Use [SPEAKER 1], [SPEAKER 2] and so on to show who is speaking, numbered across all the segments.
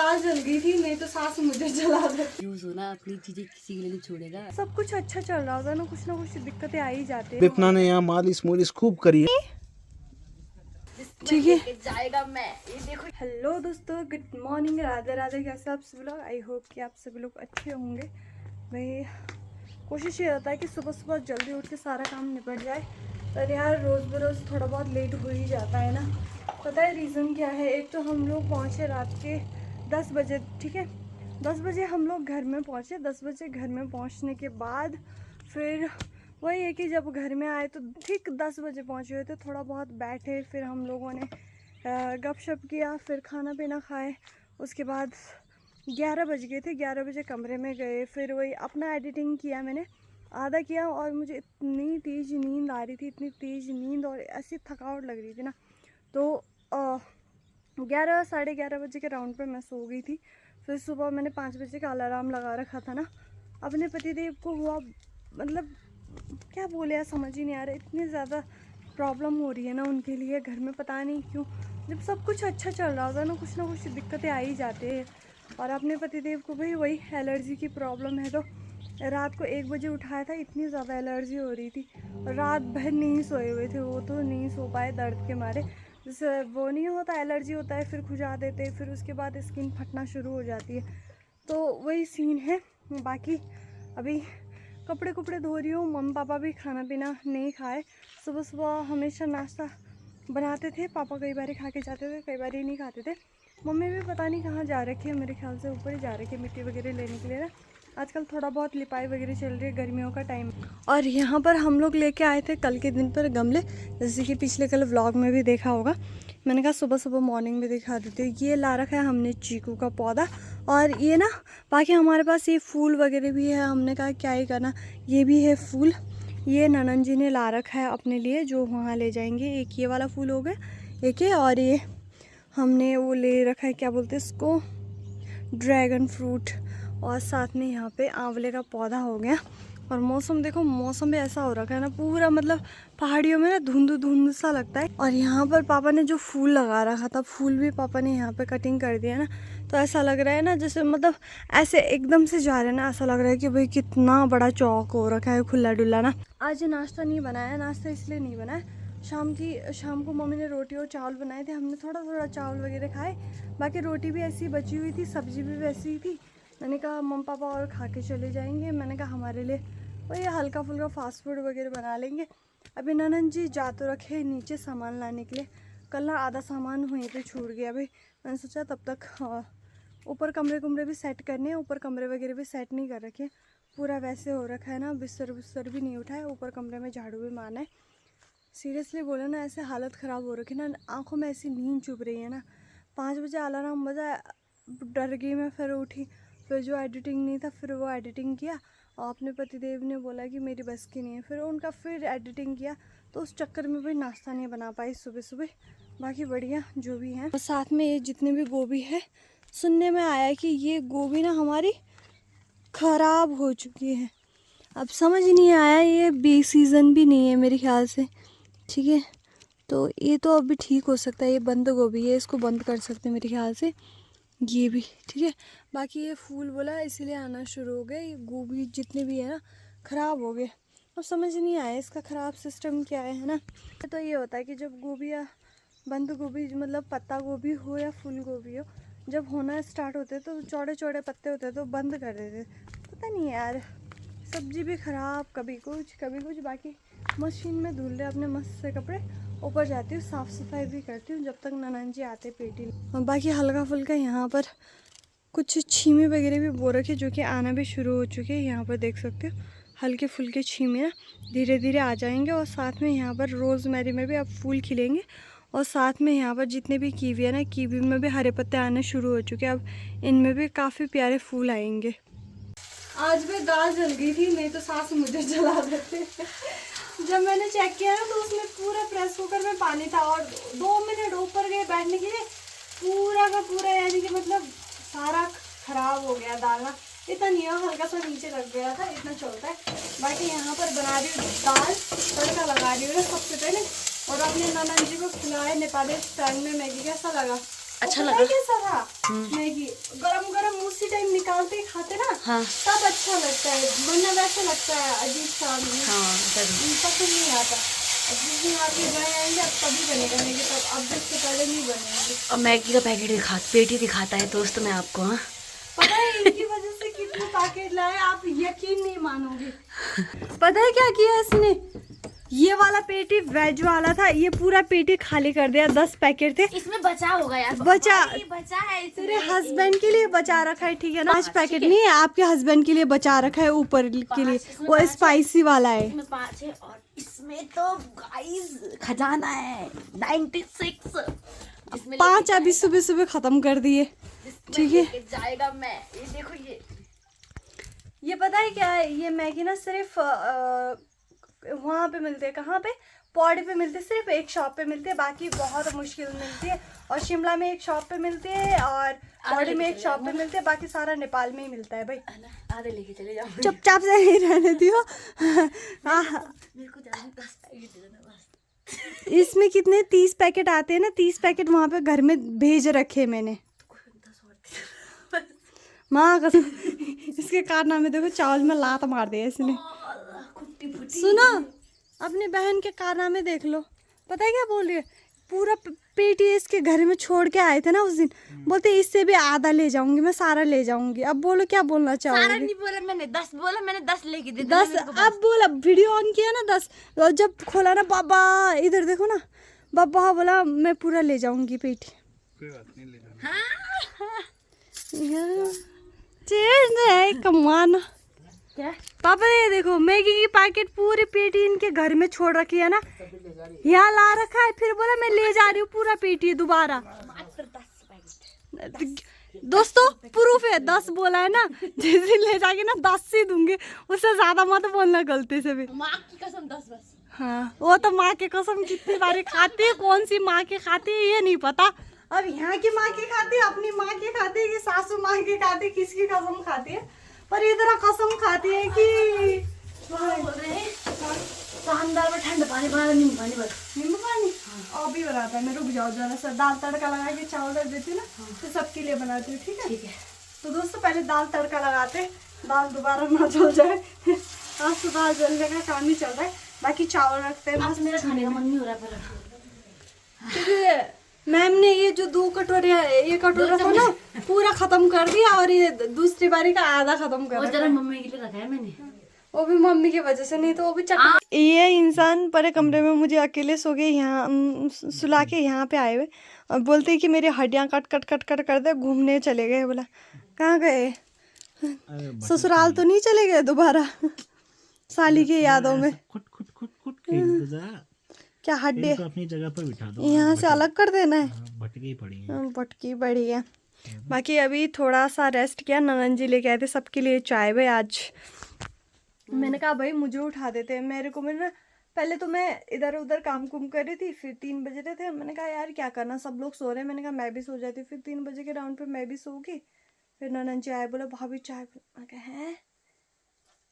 [SPEAKER 1] दाल जल गई थी, नहीं तो सास मुझे जला देती।
[SPEAKER 2] यूज होना अपनी चीजें किसी के लिए नहीं छोड़ेगा।
[SPEAKER 1] सब कुछ अच्छा चल रहा होता है ना, कुछ दिक्कतें आ ही जाती है।
[SPEAKER 3] विपना ने यहाँ मालिश मुलिश खूब करी है।
[SPEAKER 1] ठीक है,
[SPEAKER 2] जाएगा मैं ये देखो।
[SPEAKER 1] हेलो दोस्तों, गुड मॉर्निंग, राधे राधे। कैसे आप सभी लोग? आई होप कि आप सभी लोग अच्छे होंगे। भाई कोशिश ये रहता है कि सुबह सुबह जल्दी उठ के सारा काम निपट जाए, पर यार रोज़ बरोज़ थोड़ा बहुत लेट हो ही जाता है ना। पता है रीज़न क्या है? एक तो हम लोग पहुँचे रात के 10 बजे, ठीक है, 10 बजे हम लोग घर में पहुँचे। 10 बजे घर में पहुँचने के बाद फिर वही है कि जब घर में आए तो ठीक 10 बजे पहुँचे हुए थे। थोड़ा बहुत बैठे, फिर हम लोगों ने गपशप किया, फिर खाना पीना खाए। उसके बाद 11 बज गए थे। 11 बजे कमरे में गए, फिर वही अपना एडिटिंग किया मैंने, आधा किया। और मुझे इतनी तेज़ नींद आ रही थी, इतनी तेज़ नींद, और ऐसी थकावट लग रही थी ना, तो 11 साढ़े 11 बजे के राउंड पे मैं सो गई थी। फिर सुबह मैंने 5 बजे का अलार्म लगा रखा था ना। अपने पतिदेव को हुआ, मतलब क्या बोले यार, समझ ही नहीं आ रहा। इतनी ज़्यादा प्रॉब्लम हो रही है ना उनके लिए घर में, पता नहीं क्यों। जब सब कुछ अच्छा चल रहा होता है ना, कुछ दिक्कतें आ ही जाती है। और अपने पतिदेव को भी वही एलर्जी की प्रॉब्लम है, तो रात को 1 बजे उठाया था, इतनी ज़्यादा एलर्जी हो रही थी। रात भर नहीं सोए हुए थे वो, तो नहीं सो पाए दर्द के मारे। जैसे वो नहीं होता, एलर्जी होता है, फिर खुजा देते, फिर उसके बाद स्किन फटना शुरू हो जाती है, तो वही सीन है। बाकी अभी कपड़े कुपड़े धो रही हूँ। मम्मी पापा भी खाना पीना नहीं खाए। सुबह सुबह हमेशा नाश्ता बनाते थे, पापा कई बार खा के जाते थे, कई बार नहीं खाते थे। मम्मी भी पता नहीं कहाँ जा रखी है, मेरे ख्याल से ऊपर ही जा रखी है मिट्टी वगैरह लेने के लिए ना। आजकल थोड़ा बहुत लिपाई वगैरह चल रही है, गर्मियों का टाइम। और यहाँ पर हम लोग लेके आए थे कल के दिन पर गमले, जैसे कि पिछले कल व्लॉग में भी देखा होगा। मैंने कहा सुबह सुबह मॉर्निंग में दिखा देती हूँ। ये ला रखा है हमने चीकू का पौधा, और ये ना बाकी हमारे पास ये फूल वगैरह भी है। हमने कहा क्या ही करना, ये भी है फूल। ये ननन जी ने ला रखा है अपने लिए, जो वहाँ ले जाएंगे। एक ये वाला फूल हो गया एक है, और ये हमने वो ले रखा है, क्या बोलते हैं इसको, ड्रैगन फ्रूट। और साथ में यहाँ पे आंवले का पौधा हो गया। और मौसम देखो, मौसम भी ऐसा हो रखा है ना पूरा, मतलब पहाड़ियों में ना धुंध धुंध सा लगता है। और यहाँ पर पापा ने जो फूल लगा रखा था, फूल भी पापा ने यहाँ पे कटिंग कर दिया ना, तो ऐसा लग रहा है ना जैसे, मतलब ऐसे एकदम से जा रहे हैं ना, ऐसा लग रहा है कि भाई कितना बड़ा चौक हो रखा है, खुला डुल्ला ना। आज नाश्ता नहीं बनाया, नाश्ता इसलिए नहीं बनाया, शाम को मम्मी ने रोटी और चावल बनाए थे, हमने थोड़ा थोड़ा चावल वगैरह खाए। बाकी रोटी भी ऐसी बची हुई थी, सब्जी भी वैसी ही थी। मैंने कहा मम्मी पापा और खा के चले जाएंगे। मैंने कहा हमारे लिए वही हल्का फुल्का फास्ट फूड वगैरह बना लेंगे। अभी ननन जी जा तो रखे नीचे सामान लाने के लिए, कल ना आधा सामान वहीं पे छूट गया भाई। मैंने सोचा तब तक ऊपर कमरे भी सेट करने हैं। ऊपर कमरे वगैरह भी सेट नहीं कर रखे, पूरा वैसे हो रखा है ना, बिस्तर भी नहीं उठाए, ऊपर कमरे में झाड़ू भी मारना है। सीरियसली बोले ना, ऐसे हालत ख़राब हो रखी ना, आंखों में ऐसी नींद चुभ रही है ना। 5 बजे अलार्म बजा, डर गई मैं, फिर उठी, फिर जो एडिटिंग नहीं था फिर वो एडिटिंग किया। और अपने पतिदेव ने बोला कि मेरी बस की नहीं है, फिर उनका फिर एडिटिंग किया, तो उस चक्कर में भी नाश्ता नहीं बना पाई सुबह सुबह। बाकी बढ़िया जो भी है। और साथ में ये जितने भी गोभी है, सुनने में आया कि ये गोभी ना हमारी ख़राब हो चुकी है। अब समझ नहीं आया, ये बी सीज़न भी नहीं है मेरे ख्याल से, ठीक है, तो ये तो अभी ठीक हो सकता है। ये बंद गोभी है, इसको बंद कर सकते हैं मेरे ख्याल से, ये भी ठीक है। बाकी ये फूल बोला इसीलिए आना शुरू हो गए। ये गोभी जितने भी है ना ख़राब हो गए। अब समझ नहीं आया इसका ख़राब सिस्टम क्या है ना। तो ये होता है कि जब गोभी या बंद गोभी, मतलब पत्ता गोभी हो या फूल गोभी हो, जब होना स्टार्ट होते हैं तो चौड़े चौड़े पत्ते होते हैं तो बंद कर देते। पता नहीं यार, सब्जी भी ख़राब, कभी कुछ। बाकी मशीन में धुल रहे अपने मस्त से कपड़े, ऊपर जाती हूँ साफ़ सफाई भी करती हूँ जब तक ननन जी आते पेटी। और बाकी हल्का फुल्का यहाँ पर कुछ छीमे वगैरह भी बो रखे, जो कि आना भी शुरू हो चुके हैं। यहाँ पर देख सकते हो हल्के फुल्के छीमे ना धीरे धीरे आ जाएंगे। और साथ में यहाँ पर रोज़मेरी में भी अब फूल खिलेंगे। और साथ में यहाँ पर जितने भी कीवी है ना, कीवी में भी हरे पत्ते आने शुरू हो चुके हैं, अब इनमें भी काफ़ी प्यारे फूल आएंगे। आज भी दाल जल गई थी, नहीं तो सास मुझे जला देते। जब मैंने चेक किया ना तो उसमें पूरा प्रेस कुकर में पानी था, और 2 मिनट ऊपर गए बैठने के लिए, पूरा का पूरा यानी कि मतलब सारा खराब हो गया दाल ना। इतना नहीं है, हल्का सा नीचे लग गया था, इतना चलता है। बाकी यहाँ पर बना रही हूँ दाल, तड़का लगा रही हूँ सबसे पहले, और अपने ननन जी को खिलाए नेपाली स्टाइल में मैगी। कैसा लगा?
[SPEAKER 2] अच्छा
[SPEAKER 1] पता है
[SPEAKER 2] लगा।
[SPEAKER 1] कैसा था मैगी, गरम गरम उसी टाइम निकालते ही खाते ना,
[SPEAKER 2] हाँ
[SPEAKER 1] तब अच्छा लगता है, वरना वैसा लगता है अजीब सा,
[SPEAKER 2] हाँ जरूर।
[SPEAKER 1] पसंद नहीं आता। अब जिस दिन आपके भाई आएंगे अब तभी बनेगा, नहीं तब अब इससे पहले नहीं बनेंगे।
[SPEAKER 2] और मैगी का पैकेट पेटी दिखाता है दोस्त मैं आपको। हाँ
[SPEAKER 1] पता है इनकी वजह से कितने पैकेट लाए, आप यकीन नहीं मानोगे। पता है क्या किया इसने, ये वाला पेटी वेज वाला था, ये पूरा पेटी खाली कर दिया, 10 पैकेट थे।
[SPEAKER 2] इसमें बचा होगा यार,
[SPEAKER 1] बचा
[SPEAKER 2] बचा है
[SPEAKER 1] तेरे हस्बैंड के लिए बचा रखा है, ठीक है ना। 5 पैकेट नहीं है, आपके हस्बैंड के लिए बचा रखा है ऊपर के लिए, वो स्पाइसी वाला है।
[SPEAKER 2] इसमें 5 है और इसमें तो गाइस खजाना है 96। इसमें
[SPEAKER 1] 5 अभी सुबह सुबह खत्म कर दिए, ठीक है।
[SPEAKER 2] लेके जाएगा मैं, ये देखो
[SPEAKER 1] ये पता है क्या है, ये मैगी ना सिर्फ वहाँ पे मिलते हैं, कहाँ पे, पौड़ी पे मिलते हैं, सिर्फ एक शॉप पे मिलते हैं, बाकी बहुत मुश्किल मिलती है। और शिमला में एक शॉप पे मिलती है और पौड़ी में एक शॉप पे मिलते हैं, बाकी सारा नेपाल में ही मिलता है भाई।
[SPEAKER 2] आधे लेके चले जाओ।
[SPEAKER 1] चुपचाप से ही रहने दियो।
[SPEAKER 2] मेरे को 10 पैकेट दे देना बस।
[SPEAKER 1] इसमें कितने 30 पैकेट आते हैं ना, 30 पैकेट वहाँ पे घर में भेज रखे मैंने। माँ कसम, इसके कारनामे देखो, चावल में लात मार दिया इसने। सुनो, अपनी बहन के कारनामे देख लो। पता है क्या बोल रही है, पूरा पेटी इसके घर में छोड़ के आए थे ना उस दिन, बोलते इससे भी आधा ले जाऊंगी मैं, सारा ले जाऊंगी। अब बोलो क्या बोलना
[SPEAKER 2] सारा
[SPEAKER 1] चाहोगे।
[SPEAKER 2] नहीं बोला मैंने, 10 बोला मैंने, 10 लेके दे
[SPEAKER 1] 10 अब बोला, वीडियो ऑन किया ना 10, और जब खोला ना, बाबा इधर देखो ना, बाबा बोला मैं पूरा ले जाऊंगी पेटी। चेंज है कमाना।
[SPEAKER 2] क्या
[SPEAKER 1] पापा ये देखो, मैगी की पैकेट पूरी पेटी इनके घर में छोड़ रखी है ना, यहाँ ला रखा है, फिर बोला मैं ले जा रही हूँ पूरा पेटी दोबारा।
[SPEAKER 2] मात्र 10 पैकेट।
[SPEAKER 1] दोस्तों प्रूफ है, 10 बोला है ना, जैसे ले जाके ना 10 ही दूंगी, उससे ज्यादा मत बोलना गलती से भी।
[SPEAKER 2] माँ की कसम 10 बस।
[SPEAKER 1] हाँ वो तो माँ की कसम कितनी बारी खाती है, कौन सी माँ की खाती है ये नहीं पता। अब यहाँ की माँ की खाती है, अपनी माँ की खाती है कि सासू माँ की खाती है, किसकी कसम खाती है, पर इतना कसम खाती है कि
[SPEAKER 2] बोल रहे हैं शानदार में ठंडा पानी बना, नींबू पानी बना।
[SPEAKER 1] नींबू पानी अभी बनाता है। मैं रुक जाओ जरा सा, दाल तड़का लगा के चावल रख देती हूँ ना, तो सबके लिए बनाती हूँ, ठीक है।
[SPEAKER 2] ठीक है।
[SPEAKER 1] तो दोस्तों पहले दाल तड़का लगाते, दाल दोबारा ना जल जाए। आज तो दाल जलने का काम ही चल रहा है, बाकी चावल रखते हैं।
[SPEAKER 2] आज मेरा खाने का मन नहीं हो रहा पर
[SPEAKER 1] मैम ने ये जो 2 कटोरे, ये कटोरा था ना पूरा खत्म कर दिया, और ये दूसरी बारी का आधा खत्म कर
[SPEAKER 2] वो
[SPEAKER 1] दिया।
[SPEAKER 2] जरा मम्मी के लिए रखा है मैंने।
[SPEAKER 1] वो भी मम्मी की वजह से, नहीं तो वो भी चट। ये इंसान परे कमरे में मुझे अकेले सो के यहाँ सुला के यहाँ पे आए हुए, और बोलते हैं कि मेरी हड्डियाँ कट कट कट कट कर दे, घूमने चले गए। बोला कहाँ गए, ससुराल तो नहीं चले गए दोबारा साली की यादों में।
[SPEAKER 3] खुट खुट खुट खुट खेल जा,
[SPEAKER 1] क्या हड्डी
[SPEAKER 3] तो अपनी जगह पर बिठा दो,
[SPEAKER 1] यहाँ से अलग कर देना है।
[SPEAKER 3] भटकी पड़ी है।
[SPEAKER 1] भटकी बड़ी है। बाकी अभी थोड़ा सा रेस्ट किया, ननन जी लेके आए थे सबके लिए चाय भाई आज। मैंने कहा भाई मुझे उठा देते, मेरे को ना पहले तो मैं इधर उधर काम कुम कर रही थी, फिर 3 बज रहे थे, मैंने कहा यार क्या करना, सब लोग सो रहे हैं, मैंने कहा मैं भी सो जाती, फिर 3 बजे के राउंड पे मैं भी सो गई। फिर ननन जी आए, बोला भाभी चाय, मैं कहा है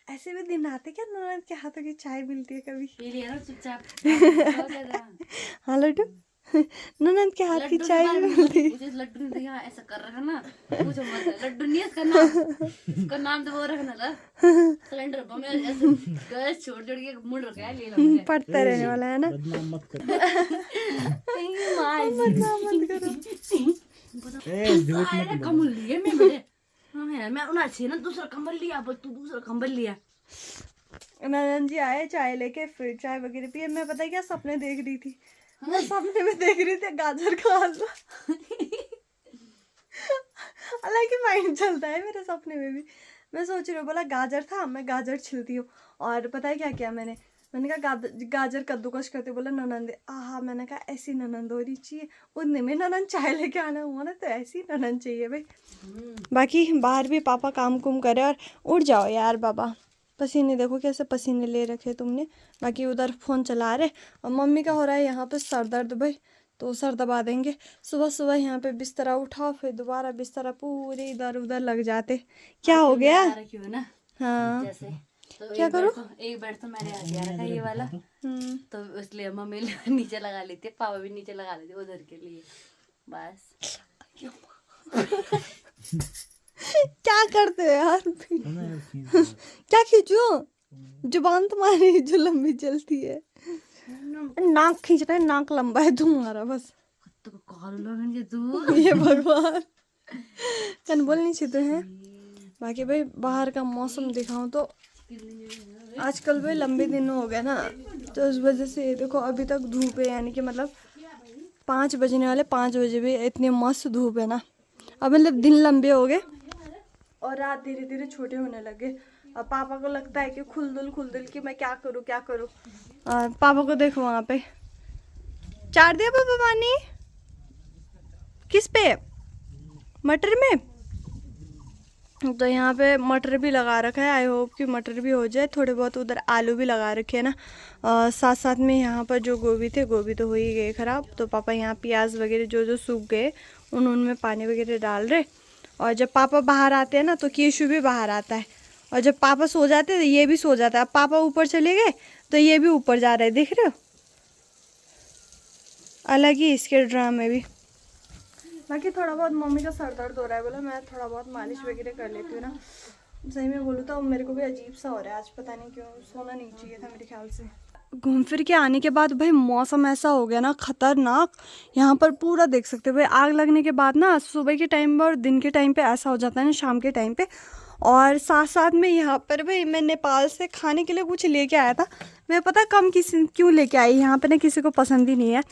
[SPEAKER 1] ऐसे भी दिन आते क्या ननन के हाथों की चाय मिलती है कभी।
[SPEAKER 2] पी लिया ना चुपचाप।
[SPEAKER 1] हाँ लड्डू, ननन के हाथ की चाय भी मिलती है।
[SPEAKER 2] मुझे लड्डू ने देखा ऐसा कर रखा ना, पूछो मत। लड्डू नहीं है इसका नाम, इसका नाम तो वो रखना था सिलेंडर पर। मैं ऐसे गैस छोड़ छोड़ के मुड़ रखा है, ले लो मुझे।
[SPEAKER 1] पढ़ता रहने वाला है ना।
[SPEAKER 3] बदनाम मत कर।
[SPEAKER 1] बदनाम मत करो।
[SPEAKER 3] ए झूठ मत बोल।
[SPEAKER 2] कंबल लिए मैं बड़े। हाँ यार मैं उन्हें अच्छे ना दूसरा कंबल लिया, पर तू दूसरा कंबल लिया।
[SPEAKER 1] ननन जी आए चाय लेके, फिर चाय वगैरह पिए। मैं पता है क्या सपने देख रही थी, मैं सपने में देख रही थी गाजर का हलवा। हालांकि माइंड चलता है मेरे सपने में भी। मैं सोच रही हूँ, बोला गाजर था, मैं गाजर छिलती हूँ, और पता है क्या किया मैंने कहा गाजर कद्दूकस करते, बोला ननंद आहा, मैंने कहा ऐसी ननंद होनी चाहिए। उतने में ननंद चाय लेके आना हुआ ना, तो ऐसी ननंद चाहिए भाई। बाकी बाहर भी पापा काम कुम करे, और उठ जाओ यार बाबा, पसीने देखो कैसे पसीने ले रखे तुमने। बाकी उधर फ़ोन चला रहे, और मम्मी का हो रहा है यहाँ पे सर दर्द भाई, तो सर दबा देंगे। सुबह सुबह यहाँ पे बिस्तरा उठाओ, फिर दोबारा बिस्तरा पूरे इधर उधर लग जाते। क्या हो गया।
[SPEAKER 2] ना
[SPEAKER 1] हाँ
[SPEAKER 2] जैसे तो
[SPEAKER 1] क्या करूँ,
[SPEAKER 2] एक बेड तो मैंने आ रखा ये वाला, तो इसलिए मम्मी नीचे लगा लेती है, पापा भी नीचे लगा लेते उधर के लिए बस।
[SPEAKER 1] क्या करते हो यार?
[SPEAKER 3] है ना यार, खींच
[SPEAKER 1] क्या खींचो? जुबान तुम्हारी जो लंबी चलती है। नाक खींच रहा है, नाक लंबा है तुम्हारा बस।
[SPEAKER 2] तो कॉल लगेंगे तू।
[SPEAKER 1] ये भगवान, कन बोलनी चाहिए है। बाकी भाई बाहर का मौसम दिखाऊं तो आजकल भाई लंबे दिन हो गए ना, तो उस वजह से ये देखो अभी तक धूप है, यानी कि मतलब 5 बजने वाले, 5 बजे भी इतनी मस्त धूप है ना। अब मतलब दिन लंबे हो गए और रात धीरे धीरे छोटे होने लगे। अब पापा को लगता है कि खुलदुल कि मैं क्या करूँ क्या करूँ। पापा को देखो वहाँ पे चार दिया पापा पानी। किस पे? मटर में। तो यहाँ पे मटर भी लगा रखा है, आई होप कि मटर भी हो जाए। थोड़े बहुत उधर आलू भी लगा रखे हैं ना। साथ साथ में यहाँ पर जो गोभी थे, गोभी तो हो ही गए ख़राब, तो पापा यहाँ प्याज वगैरह जो जो सूख गए उनमें पानी वगैरह डाल रहे। और जब पापा बाहर आते हैं ना तो केशु भी बाहर आता है, और जब पापा सो जाते हैं तो ये भी सो जाता है। अब पापा ऊपर चले गए तो ये भी ऊपर जा रहा है, देख रहे हो? अलग ही इसके ड्रामे भी। बाकी थोड़ा बहुत मम्मी का सर दर्द हो रहा है, बोला मैं थोड़ा बहुत मालिश वगैरह कर लेती हूँ ना। सही में बोलूँ तो मेरे को भी अजीब सा हो रहा है आज, पता नहीं क्यों। सोना नहीं चाहिए था मेरे ख्याल से। घूम फिर के आने के बाद भाई मौसम ऐसा हो गया ना खतरनाक। यहाँ पर पूरा देख सकते हो भाई, आग लगने के बाद ना सुबह के टाइम पर और दिन के टाइम पे ऐसा हो जाता है ना, शाम के टाइम पे। और साथ साथ में यहाँ पर भाई मैं नेपाल से खाने के लिए कुछ लेके आया था। मैं पता कम किसी क्यों लेके आई, यहाँ पे ना किसी को पसंद ही नहीं है।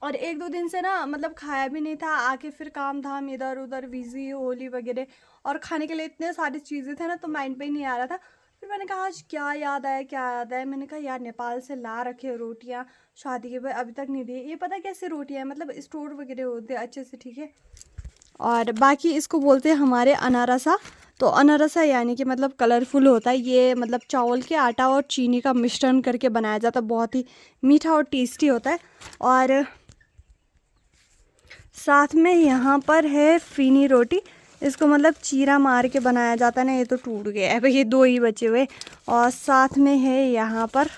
[SPEAKER 1] और 1-2 दिन से ना मतलब खाया भी नहीं था, आके फिर काम धाम इधर उधर बिजी, होली वगैरह, और खाने के लिए इतने सारी चीज़ें थे ना, तो माइंड पे ही नहीं आ रहा था। फिर मैंने कहा आज क्या याद आया क्या याद आया, मैंने कहा यार नेपाल से ला रखे रोटियाँ शादी के बाद, अभी तक नहीं दिए। ये पता कैसे रोटियाँ मतलब स्टोर वगैरह होते हैं अच्छे से, ठीक है। और बाकी इसको बोलते हैं हमारे अनारसा। तो अनारसा यानी कि मतलब कलरफुल होता है ये, मतलब चावल के आटा और चीनी का मिश्रण करके बनाया जाता है, बहुत ही मीठा और टेस्टी होता है। और साथ में यहाँ पर है फीनी रोटी, इसको मतलब चीरा मार के बनाया जाता है ना। ये तो टूट गया है भाई, ये 2 ही बचे हुए। और साथ में है यहाँ पर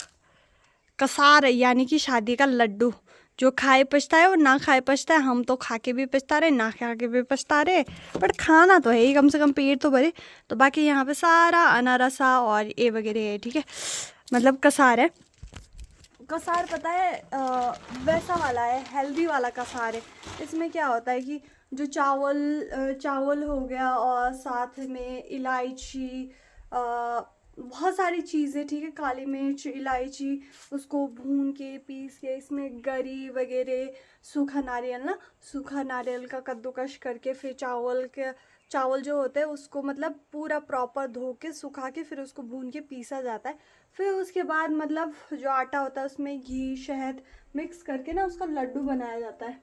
[SPEAKER 1] कसार, यानी कि शादी का लड्डू। जो खाए पछता है और ना खाए पछता है। हम तो खा के भी पछता रहे, ना खा के भी पछता रहे, बट खाना तो है ही, कम से कम पेट तो भरे। तो बाकी यहाँ पे सारा अनारसा और ये वगैरह है, ठीक है, मतलब कसार है। कसार पता है वैसा वाला है, हेल्दी वाला कसार है। इसमें क्या होता है कि जो चावल हो गया और साथ में इलायची, बहुत सारी चीज़ें, ठीक है, काली मिर्च, इलायची, उसको भून के पीस के, इसमें गरी वगैरह, सूखा नारियल ना, सूखा नारियल का कद्दूकश करके, फिर चावल जो होते हैं उसको मतलब पूरा प्रॉपर धो के सुखा के फिर उसको भून के पीसा जाता है। फिर उसके बाद मतलब जो आटा होता है उसमें घी शहद मिक्स करके ना उसका लड्डू बनाया जाता है।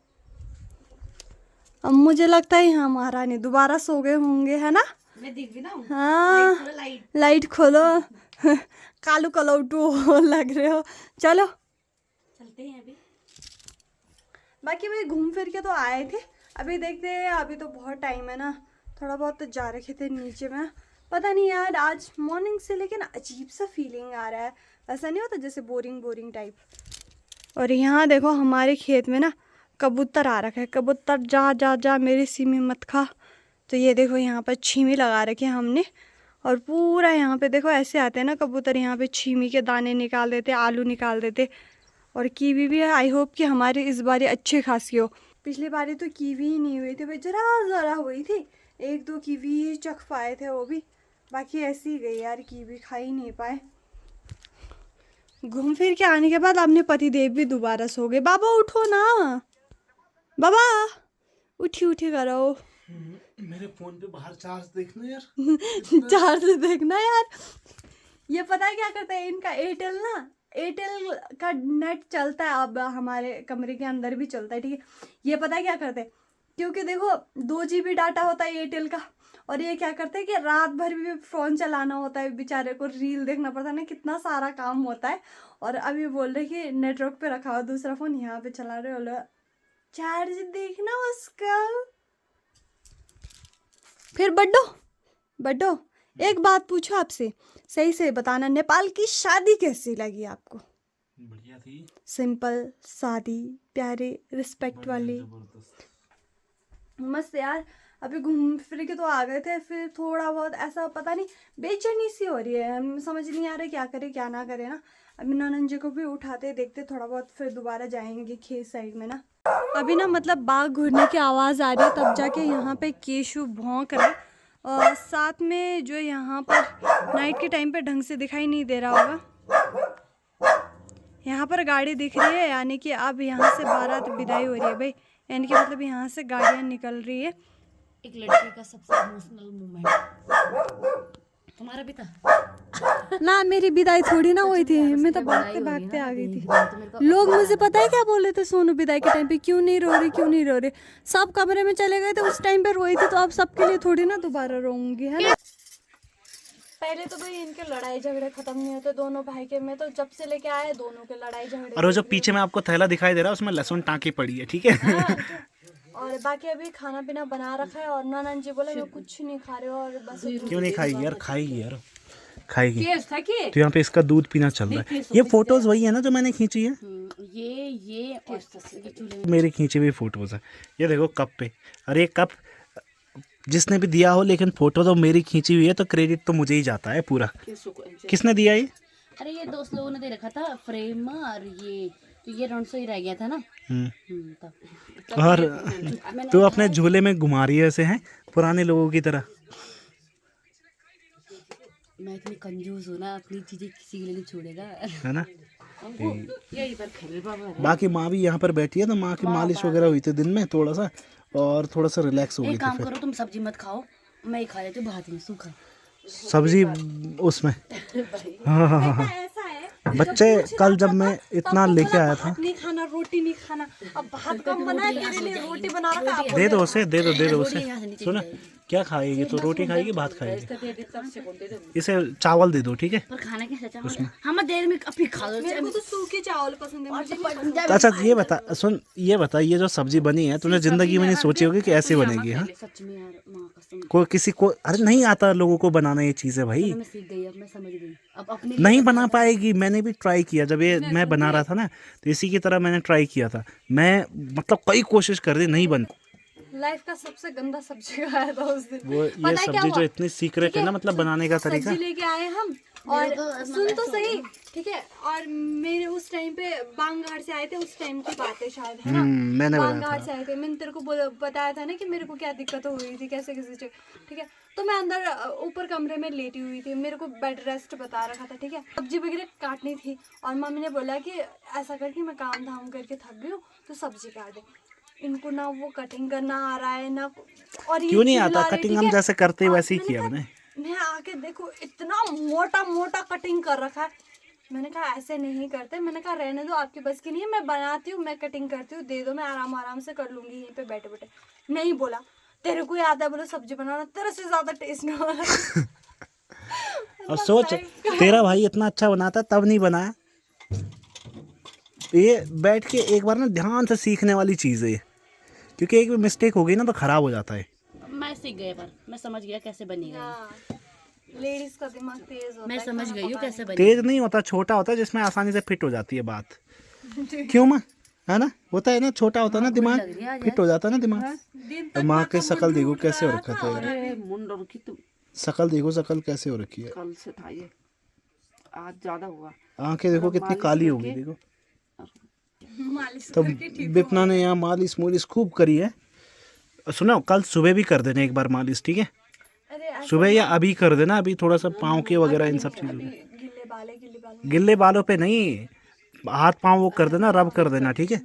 [SPEAKER 1] अब मुझे लगता है यहाँ महारानी दोबारा सो गए होंगे, है ना?
[SPEAKER 2] मैं दिख भी ना हूँ।
[SPEAKER 1] हाँ, लाइट खोलो। कालू कलौटू लग रहे हो। चलो
[SPEAKER 2] चलते हैं अभी।
[SPEAKER 1] बाकी भाई घूम फिर के तो आए थे, अभी देखते हैं, अभी तो बहुत टाइम है ना। थोड़ा बहुत तो जा रखे थे नीचे में, पता नहीं यार आज मॉर्निंग से लेकिन अजीब सा फीलिंग आ रहा है, ऐसा नहीं होता जैसे बोरिंग टाइप। और यहाँ देखो हमारे खेत में ना कबूतर आ रखा है। कबूतर जा जा जा मेरी सिमी मत खा। तो ये देखो यहाँ पर छीमी लगा रखे हैं हमने, और पूरा यहाँ पे देखो ऐसे आते हैं ना कबूतर, यहाँ पे छीमी के दाने निकाल देते, आलू निकाल देते। और कीवी भी है, आई होप कि हमारी इस बारी अच्छी खासी हो। पिछली बारी तो कीवी ही नहीं हुई थी भाई, ज़रा हुई थी, 1-2 कीवी चख पाए थे वो भी, बाकी ऐसी ही गई यार, कीवी खा ही नहीं पाए। घूम फिर के आने के बाद अपने पति देव भी दोबारा सो गए। बाबा उठो ना, बाबा उठी करो।
[SPEAKER 3] मेरे फोन पे बाहर चार्ज देखना यार।
[SPEAKER 1] चार्ज देखना यार। ये पता है क्या करता है इनका, एयरटेल का नेट चलता है, अब हमारे कमरे के अंदर भी चलता है, ठीक है। ये पता है क्या करते हैं, क्योंकि देखो 2 GB डाटा होता है एयरटेल का, और ये क्या करते हैं कि रात भर भी फ़ोन चलाना होता है, बेचारे को रील देखना पड़ता है ना, कितना सारा काम होता है। और अभी बोल रहे कि नेटवर्क पे रखा हो दूसरा फ़ोन, यहाँ पे चला रहे हो, चार्ज देखना उसका। फिर बड्डो एक बात पूछो आपसे, सही से बताना, नेपाल की शादी कैसी लगी आपको?
[SPEAKER 3] बढ़िया थी,
[SPEAKER 1] सिंपल सादी प्यारे रिस्पेक्ट वाली। मस्त यार। अभी घूम फिर के तो आ गए थे, फिर थोड़ा बहुत ऐसा पता नहीं बेचैनी सी हो रही है, समझ नहीं आ रहा क्या करे क्या ना करे ना। अभी ननन जी को भी उठाते देखते थोड़ा बहुत, फिर दोबारा जाएंगे खेत साइड में ना। अभी ना मतलब बाघ घूरने की आवाज़ आ रही है, तब जाके यहाँ पे केशु भौंक रहा है। और साथ में जो यहाँ पर नाइट के टाइम पे ढंग से दिखाई नहीं दे रहा होगा, यहाँ पर गाड़ी दिख रही है, यानी कि अब यहाँ से बारात विदाई हो रही है भाई, यानी कि मतलब यहाँ से गाड़ियाँ निकल रही है।
[SPEAKER 2] एक लड़की का सबसे इमोशनल मोमेंट तुम्हारा भी था
[SPEAKER 1] ना, मेरी विदाई थोड़ी ना हुई थी, मैं तो भागते भागते आ गई थी। लोग मुझे पता है क्या बोल रहे थे, सोनू विदाई के टाइम पे क्यों नहीं रो रही, क्यों नहीं रो रही। सब कमरे में चले गए थे, उस टाइम पे रोई थी, तो अब सबके लिए थोड़ी ना दोबारा रोऊंगी, है ना। पहले तो भाई इनके लड़ाई झगड़े खत्म नहीं होते दोनों भाई के, मैं तो जब से लेके आए दोनों के लड़ाई झगड़े।
[SPEAKER 3] और वो जो पीछे में आपको थैला दिखाई दे रहा है उसमें लहसुन टाँकी पड़ी है, ठीक है।
[SPEAKER 1] और बाकी अभी खाना पीना बना रखा है, और ननन जी बोले मैं कुछ नहीं खा रहे हो, और बस
[SPEAKER 3] क्यों नहीं खाएगी यार, खाएगी यार, खाएगी।
[SPEAKER 2] केस था कि
[SPEAKER 3] तो यहाँ पे इसका दूध पीना चल रहा है। ये फोटोज वही है ना जो मैंने खींची है,
[SPEAKER 2] ये और चूल्हे में
[SPEAKER 3] मेरी खींची हुई फोटोज है। ये देखो कप पे, अरे कप जिसने भी दिया हो, लेकिन फोटो तो मेरी खींची हुई है, तो क्रेडिट तो मुझे ही जाता है पूरा। किसने दिया ये?
[SPEAKER 2] अरे ये दोस्त लोगों ने दे रखा था फ्रेम, और ये राउंड से ही रह गया था ना। तब
[SPEAKER 3] और
[SPEAKER 2] मैंने
[SPEAKER 3] तू अपने झूले में घुमा रही है ऐसे, हैं पुराने लोगों की तरह।
[SPEAKER 2] मैं इतनी कंजूस हूँ ना, अपनी चीजें किसी के लिए नहीं छोड़ेगा,
[SPEAKER 3] है ना।
[SPEAKER 2] यही पर खेल बाबा।
[SPEAKER 3] बाकी माँ भी यहाँ पर बैठी है, तो माँ की मालिश वगैरह हुई थी दिन में थोड़ा सा, और थोड़ा सा रिलैक्स हो गई
[SPEAKER 2] एक
[SPEAKER 3] थी।
[SPEAKER 2] काम
[SPEAKER 3] फिर
[SPEAKER 2] करो, तुम सब्जी मत खाओ, मैं ही खा लेती हूँ भात में सूखा
[SPEAKER 3] सब्जी उसमें। हाँ हाँ हाँ हाँ।
[SPEAKER 1] ऐसा है
[SPEAKER 3] बच्चे कल जब मैं इतना लेके आया था,
[SPEAKER 1] भात नहीं खाना, रोटी नहीं खाना, अब भात कम बना है तेरे लिए, रोटी बना रखा है।
[SPEAKER 3] दे दो उसे, दे दो उसे। सुना, क्या खाएगी तो रोटी खाएगी, भात खाएगी, इसे चावल दे दो, ठीक है।
[SPEAKER 2] पर खाना कैसे चावल, हम देर में अपनी खा लो।
[SPEAKER 1] मेरे को तो सूखे चावल पसंद है, मुझे
[SPEAKER 3] अच्छा ये बता, सुन ये बता, ये जो सब्जी बनी है तूने जिंदगी में नहीं सोची होगी कि ऐसे बनेगी। हाँ,
[SPEAKER 2] सच में यार, माँ कसम,
[SPEAKER 3] कोई किसी को अरे नहीं आता लोगों को बनाना ये चीजें भाई,
[SPEAKER 2] मैं सीख गई, अब मैं समझ गई, अब अपने
[SPEAKER 3] नहीं बना पाएगी। मैंने भी ट्राई किया, जब ये मैं बना रहा था ना, तो इसी की तरह मैंने ट्राई किया था। मैं मतलब कई कोशिश कर दी, नहीं बन।
[SPEAKER 1] लाइफ का सबसे गंदा सब्जी खाया था उस दिन।
[SPEAKER 3] वो ये सब्जी जो इतनी सीक्रेट है ना, मतलब बनाने का तरीका।
[SPEAKER 1] सब्जी लेके आए हम, और सुन तो सही, ठीक है। और मेरे उस टाइम पे बांगघाट से आए थे, उस टाइम की बात है शायद, है ना।
[SPEAKER 3] मैंने बताया
[SPEAKER 1] बांगघाट से आए थे, मैंने तेरे को बताया था ना कि मेरे को क्या दिक्कत हो गई थी, कैसे कैसे ठीक है। तो मैं अंदर ऊपर कमरे में लेटी हुई थी, मेरे को बेड रेस्ट बता रखा था, ठीक है। सब्जी वगैरह काटनी थी, और मम्मी ने बोला कि ऐसा करके मैं काम धाम करके थक गई हूँ, तो सब्जी काट दे। इनको ना वो कटिंग करना आ रहा है ना, और
[SPEAKER 3] क्यों नहीं आता कटिंग, हम जैसे करते हैं वैसे ही किया मैंने।
[SPEAKER 1] मैं आके देखो इतना मोटा मोटा कटिंग कर रखा है। मैंने कहा ऐसे नहीं करते, मैंने कहा रहने दो, आपकी बस की नहीं है, मैं बनाती हूँ, मैं कटिंग करती हूँ, दे दो, मैं आराम आराम से कर लूंगी यहीं पे बैठे बैठे। नहीं बोला तेरे को याद है, बोलो सब्जी बनाना तेरे से ज्यादा टेस्ट नहीं हो रहा।
[SPEAKER 3] और सोच, तेरा भाई इतना अच्छा बनाता तब नहीं बनाया। ये बैठ के एक बार ना ध्यान से सीखने वाली चीज़ है, क्योंकि एक भी मिस्टेक हो गई ना तो खराब हो जाता है।
[SPEAKER 2] मैं सीख गई, पर मैं समझ गया कैसे बनेगा।
[SPEAKER 1] लेडीज का दिमाग तेज होता है,
[SPEAKER 2] मैं समझ गई हूँ कैसे बनेगा।
[SPEAKER 3] तेज नहीं होता, छोटा होता है, जिसमें आसानी से फिट हो जाती है बात। क्यों माँ, है ना, होता है ना, छोटा होता है ना दिमाग, फिट हो जाता है ना दिमाग। और माँ के शकल देखो कैसे हो रखा था, शकल देखो, शकल कैसे हो रखी है।
[SPEAKER 4] कल से था ये, आज ज्यादा हुआ।
[SPEAKER 3] आंखें देखो कितनी काली हो गई, देखो।
[SPEAKER 1] मालिश
[SPEAKER 3] तो विपना ने यहाँ मालिश मोलिश खूब करी है। सुनो, कल सुबह भी कर देना एक बार मालिश, ठीक है।
[SPEAKER 1] अरे
[SPEAKER 3] सुबह या अभी कर देना, अभी थोड़ा सा पाँव के वगैरह इन सब चीज़ों पे। गिल्ले बालों पे नहीं, हाथ पाँव वो कर देना, रब कर देना, ठीक है।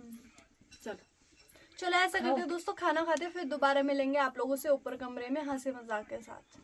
[SPEAKER 1] चलो ऐसा करते दोस्तों, खाना खाते फिर दोबारा मिलेंगे आप लोगों से ऊपर कमरे में हंसी मजाक के साथ।